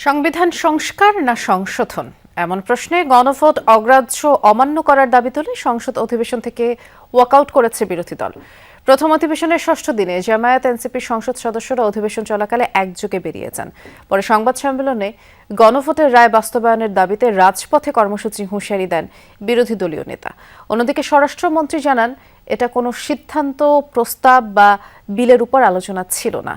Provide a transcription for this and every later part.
সংবিধান সংস্কার না সংশোধন এমন প্রশ্নে গণভোট অগ্রাহ্য অমান্য করার দাবি তুলে সংসদ অধিবেশন থেকে ওয়াকআউট করেছে বিরোধী দল। প্রথম অধিবেশনের ষষ্ঠ দিনে জামায়াত এনসিপির সংসদ সদস্যরা অধিবেশন চলাকালে একযোগে বেরিয়ে যান। পরে সংবাদ সম্মেলনে গণভোটের রায় বাস্তবায়নের দাবিতে রাজপথে কর্মসূচি হুঁশিয়ারি দেন বিরোধী দলীয় নেতা। অন্যদিকে স্বরাষ্ট্রমন্ত্রী জানান, এটা কোনো সিদ্ধান্ত, প্রস্তাব বা বিলের উপর আলোচনা ছিল না।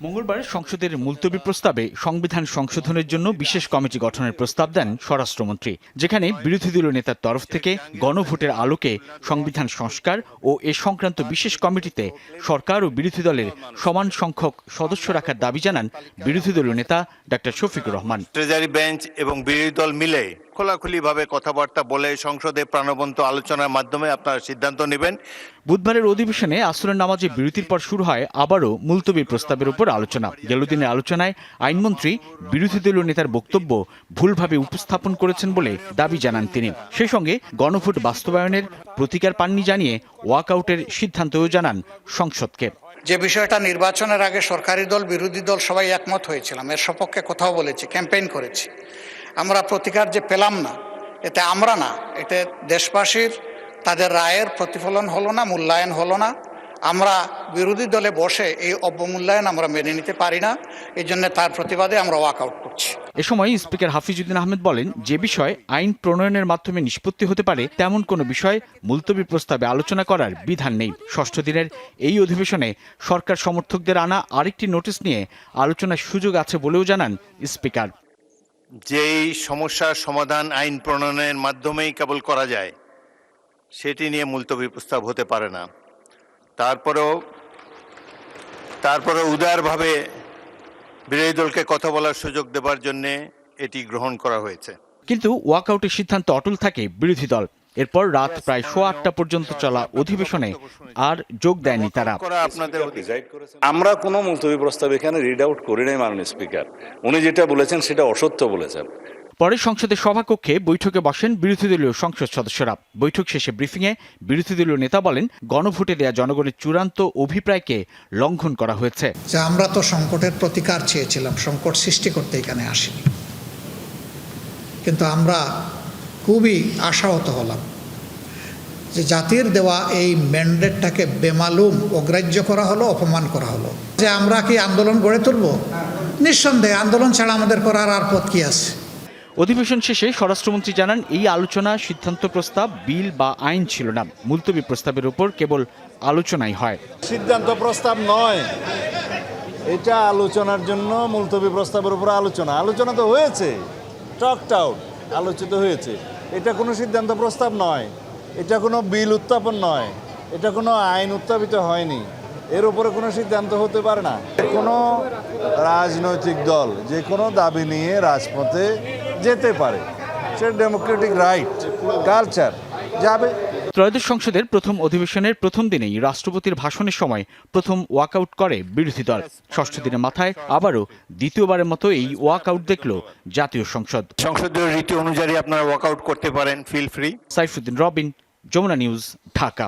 মঙ্গলবার সংসদের মুলতবি প্রস্তাবে সংবিধান সংশোধনের জন্য বিশেষ কমিটি গঠনের প্রস্তাব দেন স্বরাষ্ট্রমন্ত্রী, যেখানে বিরোধী দলীয় নেতার তরফ থেকে গণভোটের আলোকে সংবিধান সংস্কার ও এ সংক্রান্ত বিশেষ কমিটিতে সরকার ও বিরোধী দলের সমান সংখ্যক সদস্য রাখার দাবি জানান বিরোধী দলীয় নেতা doctor Shafiqur Rahman. Treasury bench এবং বিরোধী দল মিলে খোলাখুলিভাবে কথাবার্তা বলে সংসদে প্রাণবন্ত আলোচনার মাধ্যমে আপনারা সিদ্ধান্ত নেবেন। বুধবারের অধিবেশনে আসরের নামাজে বিরতির পর শুরু হয় আবারও মুলতবি প্রস্তাবের উপর আলোচনা। গেল দিনের আলোচনায় আইনমন্ত্রী বিরোধী দলীয় নেতার বক্তব্য ভুলভাবে উপস্থাপন করেছেন বলে দাবি জানান তিনি। সেই সঙ্গে গণভোট বাস্তবায়নের প্রতিকার পাননি জানিয়ে ওয়াকআউটের সিদ্ধান্তও জানান সংসদকে। যে বিষয়টা নির্বাচনের আগে সরকারি দল বিরোধী দল সবাই একমত হয়েছিলাম, এর সপক্ষে কথাও বলেছি, ক্যাম্পেইন করেছি। আমরা প্রতিকার যে পেলাম না, এতে আমরা না, এতে দেশবাসীর তাদের রায়ের প্রতিফলন হলো না, মূল্যায়ন হলো না। আমরা বিরোধী দলে বসে এই অবমূল্যায়ন আমরা মেনে নিতে পারি না। এই জন্য তার প্রতিবাদে আমরা ওয়াকআউট করছি। এ সময় স্পিকার হাফিজউদ্দিন আহমেদ বলেন, যে বিষয় আইন প্রণয়নের মাধ্যমে নিষ্পত্তি হতে পারে তেমন কোনো বিষয় মুলতবি প্রস্তাবে আলোচনা করার বিধান নেই। ষষ্ঠ দিনের এই অধিবেশনে সরকার সমর্থকদের আনা আরেকটি নোটিশ নিয়ে আলোচনার সুযোগ আছে বলেও জানান স্পিকার। যেই সমস্যার সমাধান আইন প্রণয়নের মাধ্যমেই কেবল করা যায়, সেটি নিয়ে মুলতবি প্রস্তাব হতে পারে না। তারপরে উদারভাবে বিরোধী দলকে কথা বলার সুযোগ দেবার জন্য এটি গ্রহণ করা হয়েছে। কিন্তু ওয়াকআউটের সিদ্ধান্ত অটল থাকে বিরোধী দল। এরপর রাত প্রায় 8:15 পর্যন্ত চলা অধিবেশনে আর যোগ দেয়নি তারা। আমরা কোনো মুলতবি প্রস্তাব এখানে রিড আউট করি নাই মাননীয় স্পিকার। উনি যেটা বলেছেন সেটা অসত্য বলেছেন। পরে সংসদের সভাকক্ষে বৈঠকে বসেন বিরোধী দলীয় সংসদ সদস্যরা। বৈঠক শেষে ব্রিফিংয়ে বিরোধী দলীয় নেতা বলেন, গণভোটে দেয়া জনগণের চূড়ান্ত অভিপ্রায়কে লঙ্ঘন করা হয়েছে। যে আমরা তো সংকটের প্রতিকার চেয়েছিলাম, সংকট সৃষ্টি করতে এখানে আসিনি। কিন্তু আমরা খুবই আশাহত হলাম যে জাতির দেওয়া এই ম্যান্ডেটটাকে বেমালুম অগ্রাহ্য করা হলো, অপমান করা হলো। যে আমরা কি আন্দোলন গড়ে তুলব? নিঃসন্দেহে আন্দোলন ছাড়া আমাদের করার আর পথ কি আছে? অধিবেশন শেষে স্বরাষ্ট্রমন্ত্রী জানান, এই আলোচনা সিদ্ধান্ত প্রস্তাব, বিল বা আইন ছিল না। মুলতবি প্রস্তাবের উপর কেবল আলোচনাই হয়। সিদ্ধান্ত প্রস্তাব নয়, এটা আলোচনার জন্য মুলতবি প্রস্তাবের উপর আলোচনা তো হয়েছে, টকড আউট, আলোচিত হয়েছে। এটা কোনো সিদ্ধান্ত প্রস্তাব নয়, এটা কোনো বিল উত্থাপন নয়, এটা কোনো আইন উত্থাপিত হয়নি। এর উপরে কোনো সিদ্ধান্ত হতে পারে না। কোনো রাজনৈতিক দল যে কোনো দাবি নিয়ে রাজপথে যেতে পারে, সে ডেমোক্রেটিক রাইট, কালচার, যাবে। ত্রয়োদশ সংসদের প্রথম অধিবেশনের প্রথম দিনেই রাষ্ট্রপতির ভাষণের সময় প্রথম ওয়াকআউট করে বিরোধী দল। ষষ্ঠ দিনের মাথায় আবারও দ্বিতীয়বারের মতো এই ওয়াকআউট দেখল জাতীয় সংসদ। সংসদীয় রীতি অনুযায়ী আপনারা ওয়াকআউট করতে পারেন, feel free. Saifuddin Robin, Jamuna news, Dhaka.